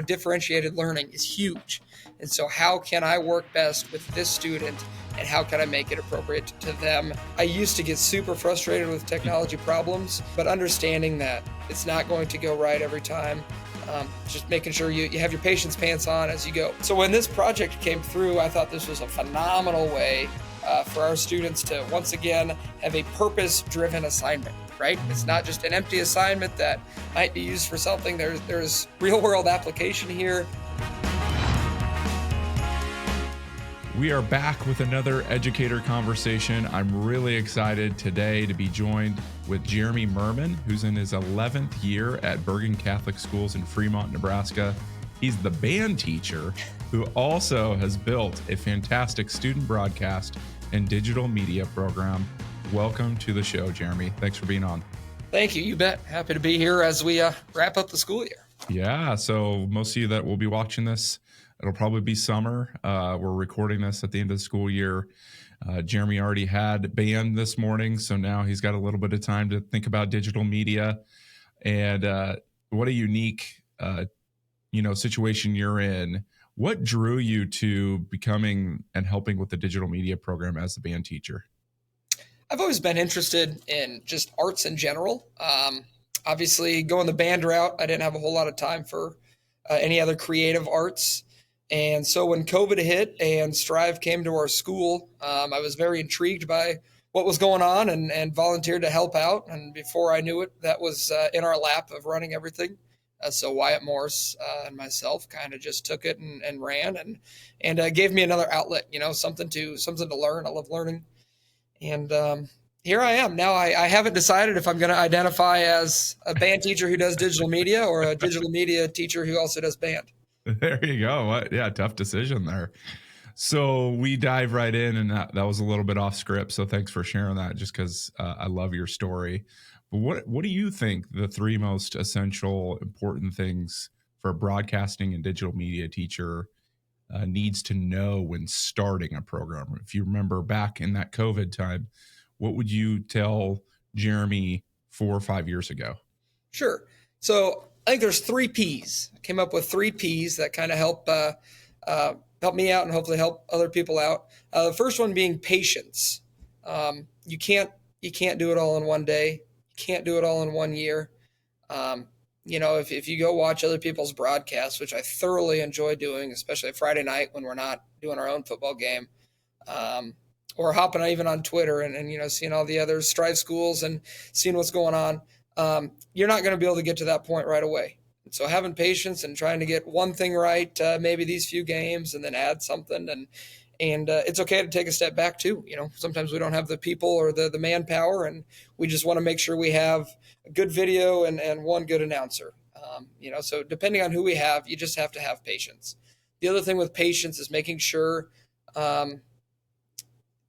Differentiated learning is huge. And so how can I work best with this student and how can I make it appropriate to them? I used to get super frustrated with technology problems, but understanding that it's not going to go right every time. Just making sure you have your patience pants on as you go. So when this project came through, I thought this was a phenomenal way for our students to once again have a purpose-driven assignment, right? It's not just an empty assignment that might be used for something. There's real-world application here. We are back with another educator conversation. I'm really excited today to be joined with Jeremy Murman, who's in his 11th year at Bergen Catholic Schools in Fremont, Nebraska. He's the band teacher who also has built a fantastic student broadcast and digital media program. Welcome to the show, Jeremy. Thanks for being on. Thank you. You bet. Happy to be here as we wrap up the school year. Yeah. So most of you that will be watching this, it'll probably be summer. We're recording this at the end of the school year. Jeremy already had band this morning, so now he's got a little bit of time to think about digital media. And what a unique, situation you're in. What drew you to becoming and helping with the digital media program as the band teacher? I've always been interested in just arts in general. Obviously, going the band route, I didn't have a whole lot of time for any other creative arts. And so when COVID hit and Striv came to our school, I was very intrigued by what was going on and volunteered to help out. And before I knew it, that was in our lap of running everything. So Wyatt Morse and myself kind of just took it and ran and gave me another outlet, something to learn. I love learning. And here I am. Now I haven't decided if I'm going to identify as a band teacher who does digital media or a digital media teacher who also does band. There you go. Yeah, tough decision there. So we dive right in, and that was a little bit off script. So thanks for sharing that, just because I love your story. But what do you think the three most essential, important things for a broadcasting and digital media teacher needs to know when starting a program? If you remember back in that COVID time, what would you tell Jeremy 4 or 5 years ago? Sure. So I think there's 3 P's. I came up with 3 P's that kind of help me out and hopefully help other people out. The first one being patience. You can't do it all in one day. You can't do it all in 1 year. If you go watch other people's broadcasts, which I thoroughly enjoy doing, especially Friday night when we're not doing our own football game, or hopping even on Twitter and seeing all the other Strive schools and seeing what's going on, you're not going to be able to get to that point right away. So having patience and trying to get one thing right, maybe these few games, and then add something, and it's okay to take a step back too. Sometimes we don't have the people or the manpower, and we just want to make sure we have a good video and one good announcer. So depending on who we have, you just have to have patience. The other thing with patience is making sure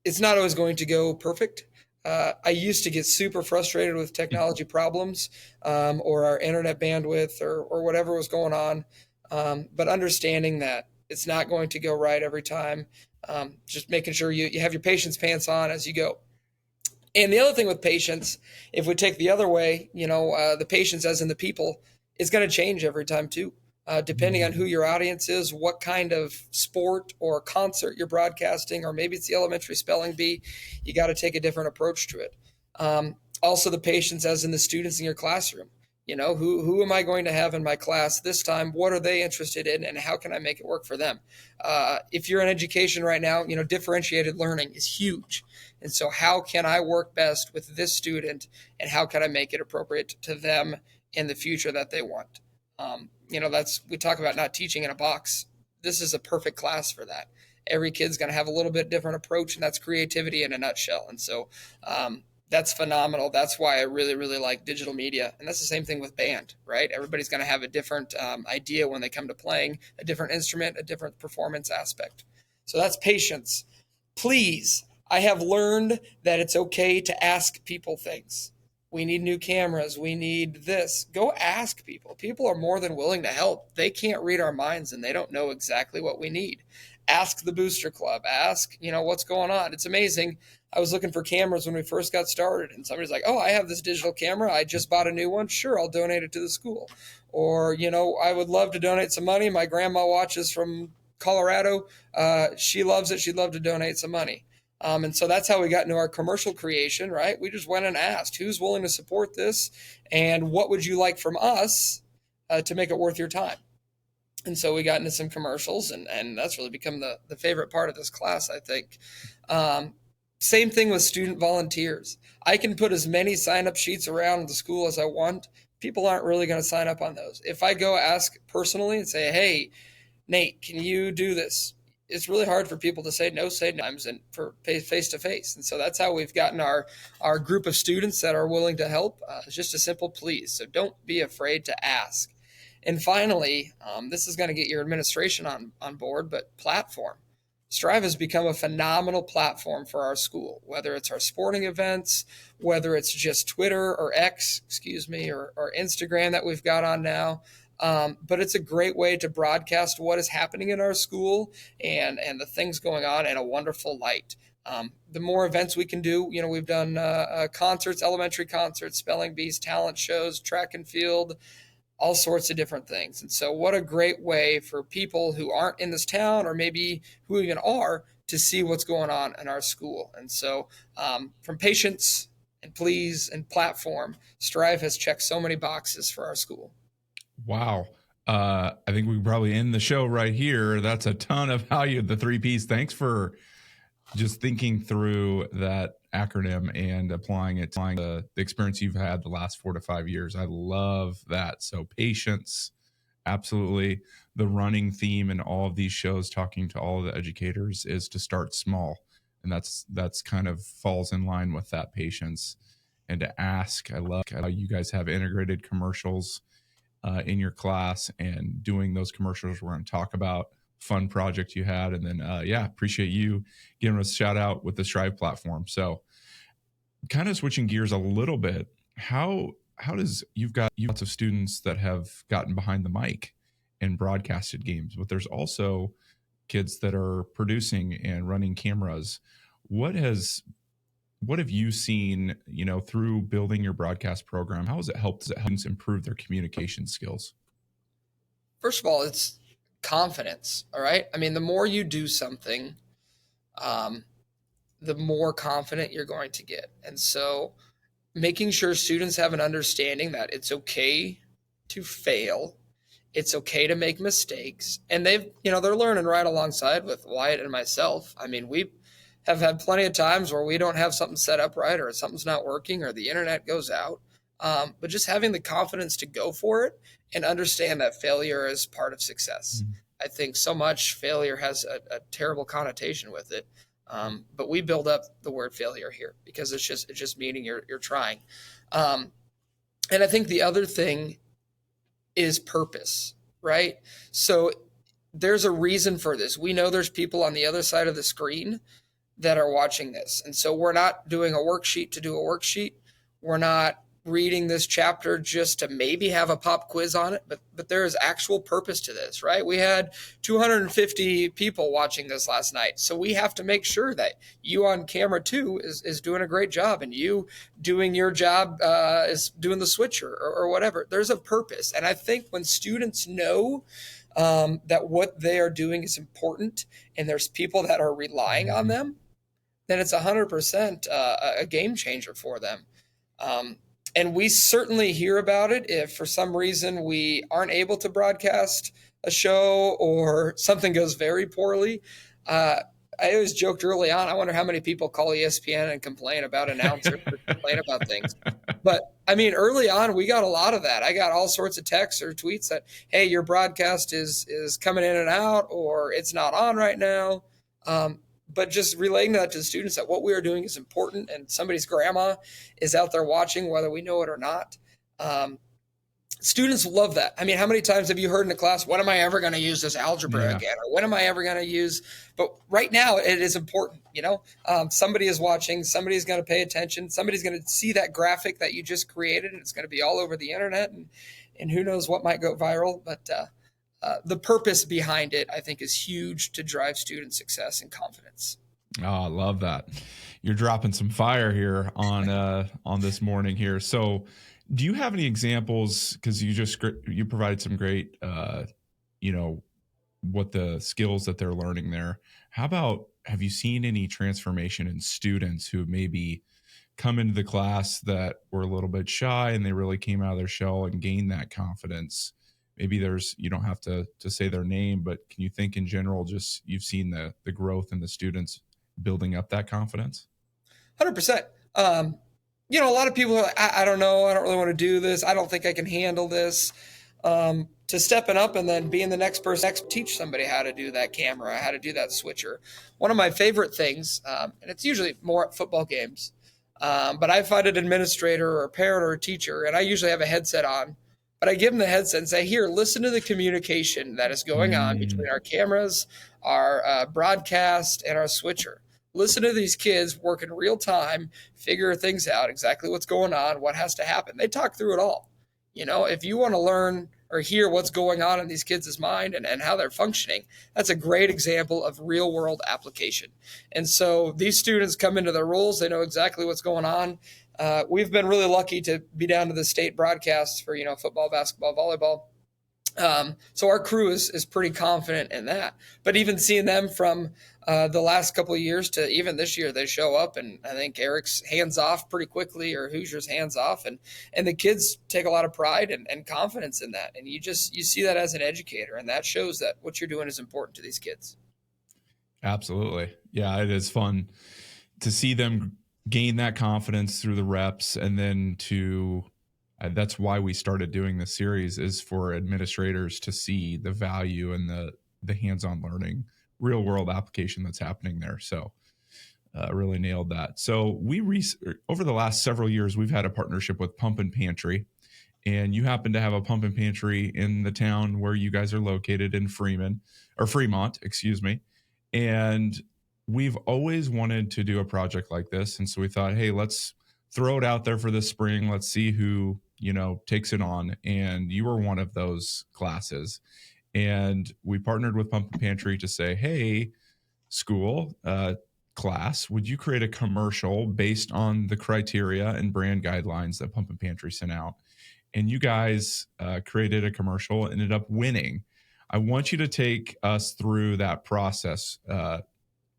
it's not always going to go perfect. I used to get super frustrated with technology problems or our internet bandwidth or whatever was going on. But understanding that it's not going to go right every time, just making sure you have your patience pants on as you go. And the other thing with patience, if we take the other way, the patience as in the people, is going to change every time too. Depending on who your audience is, what kind of sport or concert you're broadcasting, or maybe it's the elementary spelling bee, you got to take a different approach to it. Also the patience as in the students in your classroom. Who am I going to have in my class this time? What are they interested in, and how can I make it work for them? If you're in education right now, differentiated learning is huge. And so how can I work best with this student, and how can I make it appropriate to them in the future that they want? We talk about not teaching in a box. This is a perfect class for that. Every kid's going to have a little bit different approach, and that's creativity in a nutshell. And so that's phenomenal. That's why I really, really like digital media. And that's the same thing with band, right? Everybody's going to have a different idea when they come to playing a different instrument, a different performance aspect. So that's patience. Please, I have learned that it's okay to ask people things. We need new cameras. We need this. Go ask people. People are more than willing to help. They can't read our minds and they don't know exactly what we need. Ask the booster club, ask, what's going on. It's amazing. I was looking for cameras when we first got started, and somebody's like, oh, I have this digital camera. I just bought a new one. Sure, I'll donate it to the school. Or, I would love to donate some money. My grandma watches from Colorado. She loves it. She'd love to donate some money. And so that's how we got into our commercial creation, right? We just went and asked, who's willing to support this? And what would you like from us to make it worth your time? And so we got into some commercials, and that's really become the favorite part of this class, I think. Same thing with student volunteers. I can put as many sign-up sheets around the school as I want. People aren't really going to sign up on those. If I go ask personally and say, hey, Nate, can you do this? It's really hard for people to say no times and for face-to-face. And so that's how we've gotten our group of students that are willing to help. It's just a simple please. So don't be afraid to ask. And finally, this is going to get your administration on board, but platform. Striv has become a phenomenal platform for our school, whether it's our sporting events, whether it's just Twitter or X, or Instagram that we've got on now. But it's a great way to broadcast what is happening in our school and the things going on in a wonderful light. The more events we can do, we've done concerts, elementary concerts, spelling bees, talent shows, track and field, all sorts of different things. And so what a great way for people who aren't in this town or maybe who even are to see what's going on in our school. And so from patience and please and platform, Striv has checked so many boxes for our school. Wow. I think we can probably end the show right here. That's a ton of value, the 3 Ps. Thanks for just thinking through that acronym and applying it to the experience you've had the last 4 to 5 years. I love that. So patience, absolutely. The running theme in all of these shows, talking to all of the educators, is to start small. And that's kind of falls in line with that patience and to ask. I love how you guys have integrated commercials in your class and doing those commercials we're going to talk about. Fun project you had. And then, appreciate you giving us a shout out with the Striv platform. So kind of switching gears a little bit, how does you've got lots of students that have gotten behind the mic and broadcasted games, but there's also kids that are producing and running cameras. What have you seen, through building your broadcast program? How has it helped students improve their communication skills? First of all, it's confidence. All right. I mean, the more you do something, the more confident you're going to get. And so making sure students have an understanding that it's okay to fail. It's okay to make mistakes. And they're learning right alongside with Wyatt and myself. I mean, we have had plenty of times where we don't have something set up right, or something's not working, or the internet goes out. But just having the confidence to go for it and understand that failure is part of success. Mm-hmm. I think so much failure has a terrible connotation with it. But we build up the word failure here because it's just meaning you're trying. And I think the other thing is purpose, right? So there's a reason for this. We know there's people on the other side of the screen that are watching this. And so we're not doing a worksheet to do a worksheet. We're not reading this chapter just to maybe have a pop quiz on it, but there is actual purpose to this, right? We had 250 people watching this last night. So we have to make sure that you on camera too is doing a great job, and you doing your job is doing the switcher or whatever. There's a purpose. And I think when students know that what they are doing is important and there's people that are relying on them, then it's 100% a game changer for them. And we certainly hear about it if for some reason we aren't able to broadcast a show or something goes very poorly. I always joked early on, I wonder how many people call ESPN and complain about announcers or complain about things. But I mean, early on, we got a lot of that. I got all sorts of texts or tweets that, hey, your broadcast is coming in and out, or it's not on right now. But just relating that to the students that what we are doing is important, and somebody's grandma is out there watching, whether we know it or not. Students love that. I mean, how many times have you heard in a class, when am I ever going to use this algebra again? Or when am I ever going to use? But right now it is important. Somebody is watching, somebody's going to pay attention. Somebody's going to see that graphic that you just created, and it's going to be all over the internet, and who knows what might go viral. But the purpose behind it, I think, is huge to drive student success and confidence. Oh, I love that. You're dropping some fire here on this morning here. So, do you have any examples? Because you provided some great, you know, what the skills that they're learning there. How about, have you seen any transformation in students who maybe come into the class that were a little bit shy and they really came out of their shell and gained that confidence? Maybe you don't have to say their name, but can you think in general, just you've seen the growth in the students building up that confidence? 100%. A lot of people are like, I don't know, I don't really want to do this. I don't think I can handle this. To stepping up and then being the next person, teach somebody how to do that camera, how to do that switcher. One of my favorite things, and it's usually more at football games, but I find an administrator or a parent or a teacher, and I usually have a headset on, but I give them the headset and say, here, listen to the communication that is going on between our cameras, our broadcast, and our switcher. Listen to these kids work in real time, figure things out, exactly what's going on, what has to happen. They talk through it all. If you want to learn or hear what's going on in these kids' mind and how they're functioning, that's a great example of real world application. And so these students come into their roles, they know exactly what's going on. We've been really lucky to be down to the state broadcasts for, football, basketball, volleyball. So our crew is pretty confident in that. But even seeing them from the last couple of years to even this year, they show up, and I think Eric's hands off pretty quickly, or Hoosier's hands off, and the kids take a lot of pride and confidence in that. And you see that as an educator, and that shows that what you're doing is important to these kids. Absolutely. Yeah, it is fun to see them gain that confidence through the reps, and then that's why we started doing this series, is for administrators to see the value and the hands-on learning, real world application that's happening there. So really nailed that. So over the last several years, we've had a partnership with Pump and Pantry, and you happen to have a Pump and Pantry in the town where you guys are located in Fremont, excuse me. And we've always wanted to do a project like this. And so we thought, hey, let's throw it out there for this spring. Let's see who, takes it on. And you were one of those classes. And we partnered with Pump and Pantry to say, hey, school, class, would you create a commercial based on the criteria and brand guidelines that Pump and Pantry sent out? And you guys created a commercial, ended up winning. I want you to take us through that process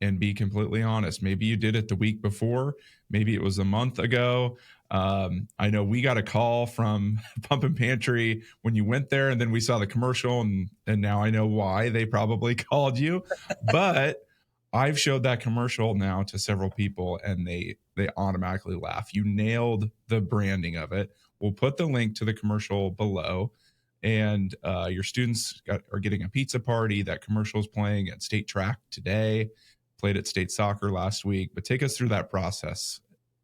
and be completely honest. Maybe you did it the week before. Maybe it was a month ago. I know we got a call from Pump and Pantry when you went there, and then we saw the commercial, and now I know why they probably called you. But I've showed that commercial now to several people, and they automatically laugh. You nailed the branding of it. We'll put the link to the commercial below, and your students are getting a pizza party. That commercial is playing at state track today, played at state soccer last week. But take us through that process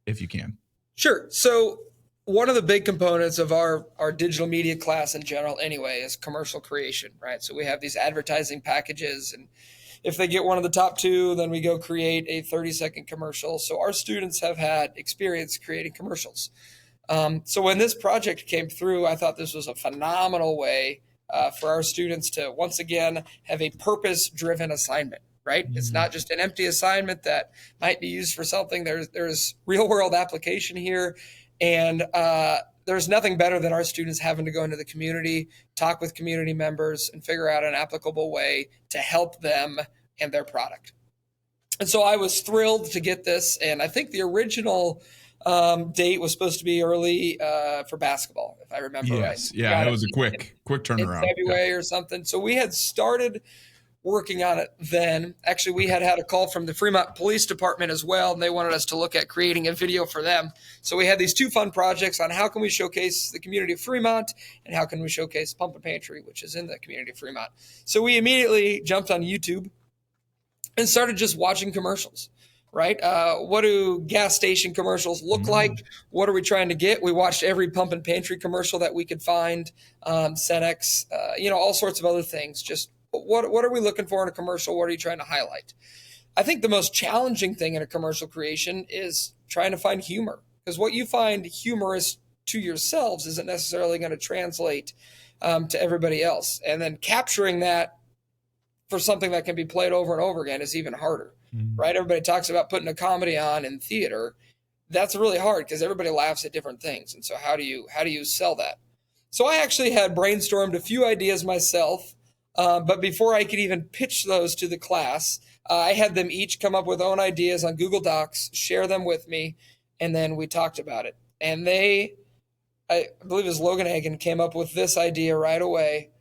if you can. Sure. So one of the big components of our digital media class in general anyway is commercial creation, right? So we have these advertising packages, and if they get one of the top two, then we go create a 30-second commercial. So our students have had experience creating commercials. So when this project came through, I thought this was a phenomenal way for our students to, once again, have a purpose-driven assignment, right? Mm-hmm. It's not just an empty assignment that might be used for something. There's real-world application here, and there's nothing better than our students having to go into the community, talk with community members, and figure out an applicable way to help them and their product. And so I was thrilled to get this, and I think the original date was supposed to be early for basketball, if I remember right. Yes, yeah, it was a quick turnaround. In February or something. So we had started working on it then. Actually, we had a call from the Fremont Police Department as well, and they wanted us to look at creating a video for them. So we had these two fun projects on how can we showcase the community of Fremont and how can we showcase Pump and Pantry, which is in the community of Fremont. So we immediately jumped on YouTube and started just watching commercials. Right? What do gas station commercials look like? What are we trying to get? We watched every Pump and Pantry commercial that we could find, Senex, all sorts of other things. Just what are we looking for in a commercial? What are you trying to highlight? I think the most challenging thing in a commercial creation is trying to find humor, because what you find humorous to yourselves isn't necessarily going to translate to everybody else. And then capturing that for something that can be played over and over again is even harder, right? Everybody talks about putting a comedy on in theater. That's really hard because everybody laughs at different things. And so how do you sell that? So I actually had brainstormed a few ideas myself, but before I could even pitch those to the class, I had them each come up with their own ideas on Google Docs, share them with me, and then we talked about it. And I believe it was Logan Hagen, came up with this idea right away.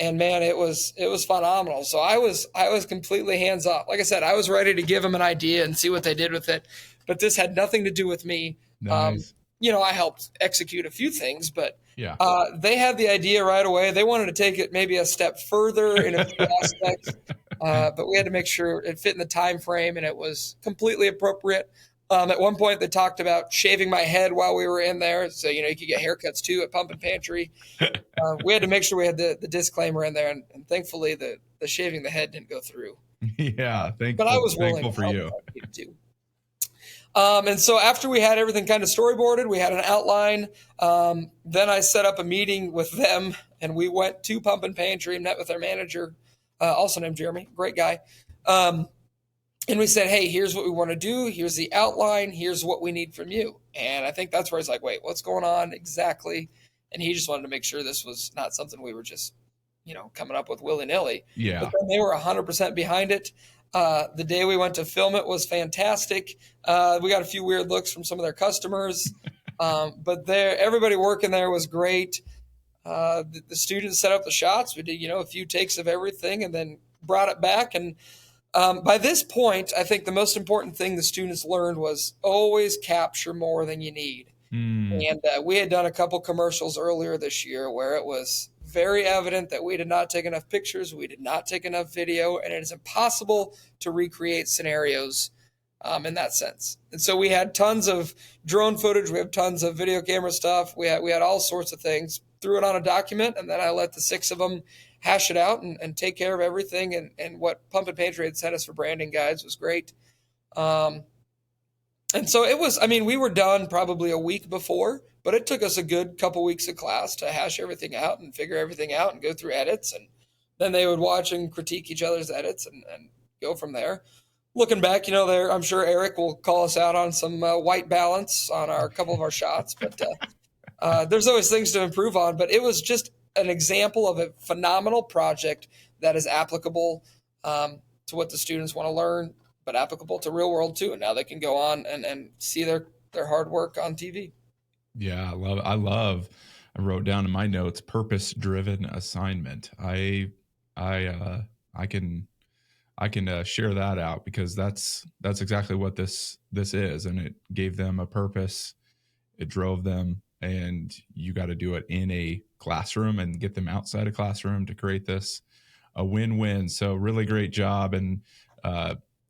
And man, it was phenomenal. So I was completely hands off. Like I said, I was ready to give them an idea and see what they did with it, but this had nothing to do with me. Nice. I helped execute a few things, but Yeah. they had the idea right away. They wanted to take it maybe a step further in a few aspects, but we had to make sure it fit in the time frame and it was completely appropriate. At one point, they talked about shaving my head while we were in there, so you could get haircuts too at Pump and Pantry. We had to make sure we had the disclaimer in there, and thankfully the shaving the head didn't go through. Yeah, but I was willing thankful for you. To. And so after we had everything kind of storyboarded, we had an outline. Then I set up a meeting with them, and we went to Pump and Pantry and met with their manager, also named Jeremy, great guy. And we said, hey, here's what we want to do. Here's the outline. Here's what we need from you. And I think that's where it's like, wait, what's going on exactly? And he just wanted to make sure this was not something we were just, coming up with willy-nilly. Yeah. But then they were 100% behind it. The day we went to film it was fantastic. We got a few weird looks from some of their customers. But everybody working there was great. The students set up the shots. We did, a few takes of everything and then brought it back. And by this point, I think the most important thing the students learned was always capture more than you need. And we had done a couple commercials earlier this year where it was very evident that we did not take enough pictures, we did not take enough video, and it is impossible to recreate scenarios in that sense. And so we had tons of drone footage, we have tons of video camera stuff, we had all sorts of things, threw it on a document, and then I let the 6 of them hash it out and take care of everything. And what Pump and Pantry had sent us for branding guides was great. And so it was, we were done probably a week before, but it took us a good couple weeks of class to hash everything out and figure everything out and go through edits. And then they would watch and critique each other's edits and go from there. Looking back, I'm sure Eric will call us out on some white balance on a couple of our shots, but there's always things to improve on. But it was just an example of a phenomenal project that is applicable to what the students want to learn, but applicable to real world too. And now they can go on and see their hard work on TV. Yeah, I wrote down in my notes, purpose-driven assignment. I can share that out because that's exactly what this is. And it gave them a purpose. It drove them, and you got to do it in a classroom and get them outside a classroom to create this a win-win. So really great job. And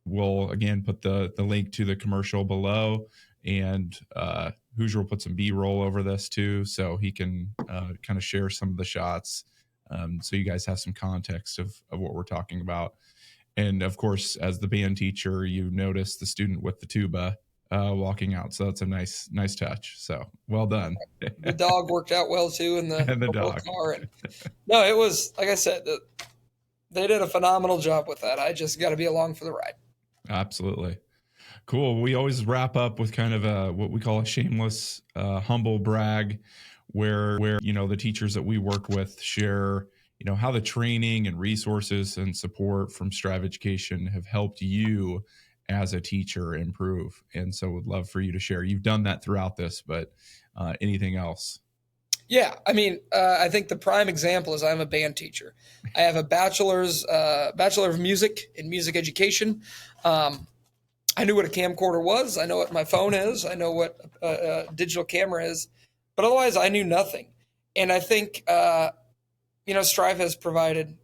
we'll again put the link to the commercial below, and Hoosier will put some B-roll over this too, so he can kind of share some of the shots, so you guys have some context of what we're talking about. And of course, as the band teacher, you notice the student with the tuba walking out, so that's a nice touch. So well done. The dog worked out well too in the dog car. And, no, it was, like I said, they did a phenomenal job with that. I just got to be along for the ride. Absolutely. Cool. We always wrap up with kind of what we call a shameless, humble brag, where the teachers that we work with share, how the training and resources and support from Striv Education have helped you as a teacher improve. And so would love for you to share. You've done that throughout this, but anything else? Yeah. I think the prime example is I'm a band teacher. I have a Bachelor of Music in Music Education. I knew what a camcorder was. I know what my phone is. I know what a digital camera is. But otherwise, I knew nothing. And I think, Striv has provided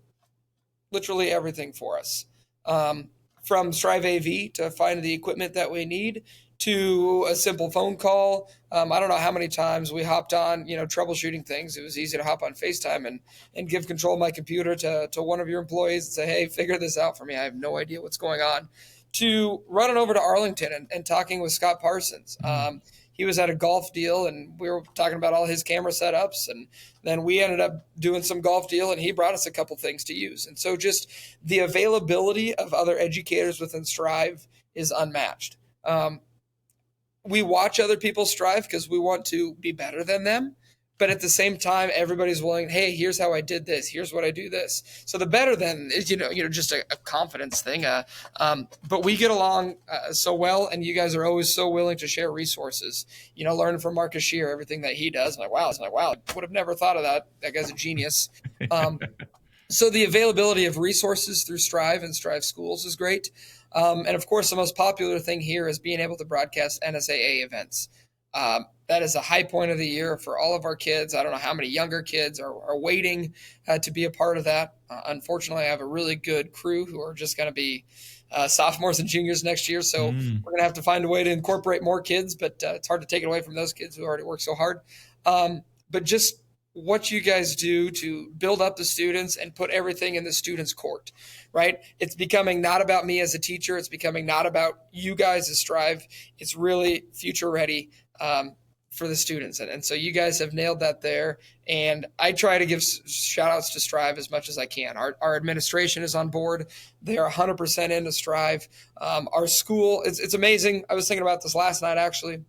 literally everything for us. From Striv AV to find the equipment that we need to a simple phone call. I don't know how many times we hopped on, troubleshooting things. It was easy to hop on FaceTime and give control of my computer to one of your employees and say, hey, figure this out for me. I have no idea what's going on. To running over to Arlington and talking with Scott Parsons. he was at a golf deal, and we were talking about all his camera setups, and then we ended up doing some golf deal, and he brought us a couple things to use. And so just the availability of other educators within Striv is unmatched. We watch other people strive because we want to be better than them. But at the same time, everybody's willing, hey, here's how I did this. Here's what I do this. So the better than is, just a confidence thing. But we get along so well, and you guys are always so willing to share resources. Learning from Marcus Shear, everything that he does. I'm like, wow, I would have never thought of that. That guy's a genius. So the availability of resources through Striv and Striv Schools is great. And of course, the most popular thing here is being able to broadcast NSAA events. That is a high point of the year for all of our kids. I don't know how many younger kids are waiting to be a part of that. Unfortunately, I have a really good crew who are just going to be sophomores and juniors next year. So we're going to have to find a way to incorporate more kids, but it's hard to take it away from those kids who already work so hard. But just what you guys do to build up the students and put everything in the students' court, right? It's becoming not about me as a teacher. It's becoming not about you guys as Striv. It's really future ready for the students. And so you guys have nailed that there. And I try to give shout outs to Striv as much as I can. Our administration is on board. They are 100% into Striv. Our school, it's amazing. I was thinking about this last night, actually,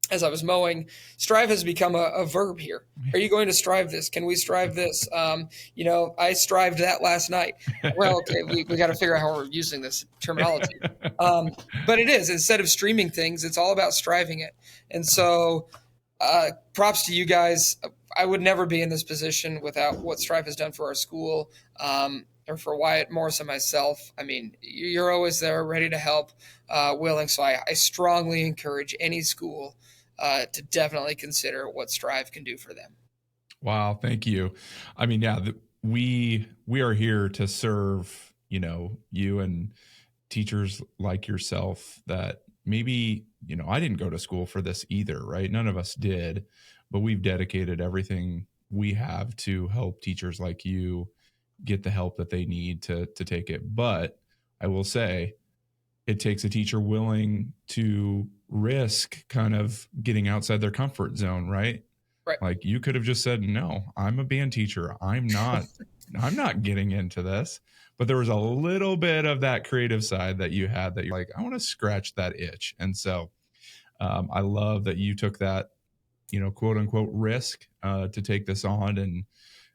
as I was mowing. Strive has become a verb here. Are you going to strive this? Can we strive this? I strived that last night. Well, okay, we got to figure out how we're using this terminology. But it is, instead of streaming things, it's all about striving it. And so props to you guys. I would never be in this position without what Striv has done for our school, or for Wyatt Morris and myself. I mean, you're always there, ready to help, willing. So I strongly encourage any school to definitely consider what Striv can do for them. Wow, thank you. I mean, yeah, we are here to serve, you and teachers like yourself that maybe, I didn't go to school for this either, right? None of us did, but we've dedicated everything we have to help teachers like you get the help that they need to take it. But I will say, it takes a teacher willing to risk kind of getting outside their comfort zone, right? Right. Like you could have just said, no, I'm a band teacher. I'm not getting into this. But there was a little bit of that creative side that you had that you're like, I want to scratch that itch. And so I love that you took that, quote unquote risk to take this on, and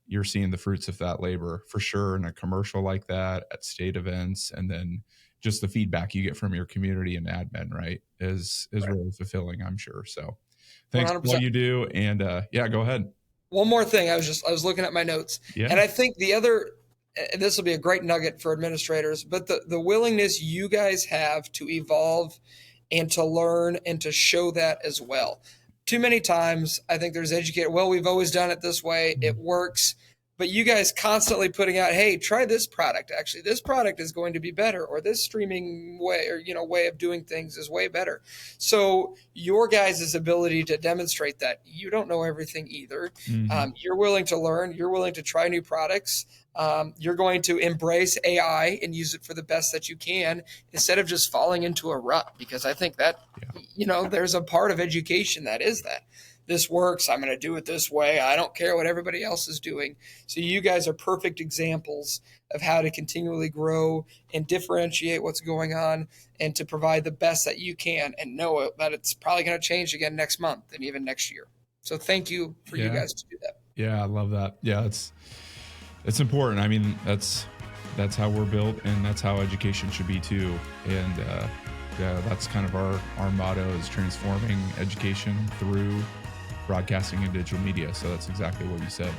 you're seeing the fruits of that labor for sure in a commercial like that, at state events, and then just the feedback you get from your community and admin, right, is right. Really fulfilling, I'm sure. So thanks 100%. For what you do. And go ahead. One more thing. I was looking at my notes, and I think the other, and this will be a great nugget for administrators, but the willingness you guys have to evolve and to learn and to show that as well. Too many times, I think there's we've always done it this way. It works. But you guys constantly putting out, hey, try this product. Actually, this product is going to be better, or this streaming way or way of doing things is way better. So your guys' ability to demonstrate that you don't know everything either. Mm-hmm. You're willing to learn. You're willing to try new products. You're going to embrace AI and use it for the best that you can, instead of just falling into a rut. Because I think that, there's a part of education that is that. This works. I'm going to do it this way. I don't care what everybody else is doing. So you guys are perfect examples of how to continually grow and differentiate what's going on, and to provide the best that you can, and know that it's probably going to change again next month and even next year. So thank you for you guys to do that. Yeah, I love that. Yeah, it's important. I mean, that's how we're built, and that's how education should be too. And that's kind of our motto, is transforming education through broadcasting and digital media. So that's exactly what you said.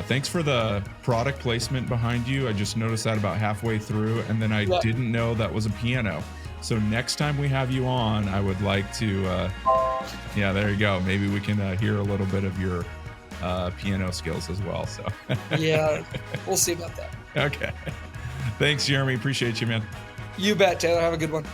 Thanks for the product placement behind you. I just noticed that about halfway through, and then I didn't know that was a piano. So next time we have you on, I would like to, there you go. Maybe we can hear a little bit of your piano skills as well. So yeah, we'll see about that. Okay. Thanks, Jeremy. Appreciate you, man. You bet, Taylor. Have a good one.